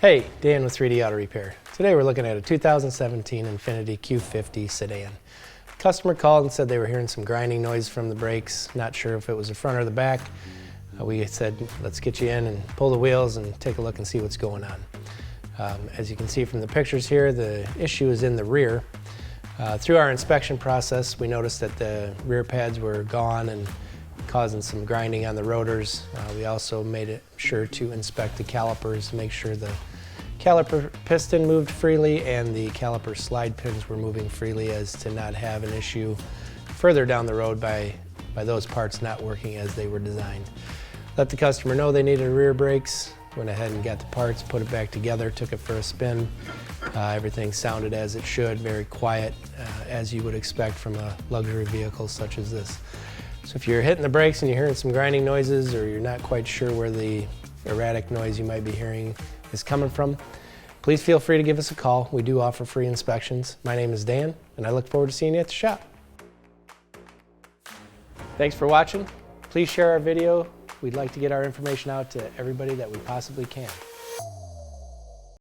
Hey, Dan with 3D Auto Repair. Today we're looking at a 2017 Infiniti Q50 sedan. The customer called and said they were hearing some grinding noise from the brakes, not sure if it was the front or the back. We said, let's get you in and pull the wheels and take a look and see what's going on. As you can see from the pictures here, the issue is in the rear. Through our inspection process, we noticed that the rear pads were gone and causing some grinding on the rotors. We also made it sure to inspect the calipers, make sure the caliper piston moved freely and the caliper slide pins were moving freely, as to not have an issue further down the road by those parts not working as they were designed. Let the customer know they needed rear brakes, went ahead and got the parts, put it back together, took it for a spin. Everything sounded as it should, very quiet, as you would expect from a luxury vehicle such as this. So if you're hitting the brakes and you're hearing some grinding noises, or you're not quite sure where the erratic noise you might be hearing is coming from, please feel free to give us a call. We do offer free inspections. My name is Dan, and I look forward to seeing you at the shop. Thanks for watching. Please share our video. We'd like to get our information out to everybody that we possibly can.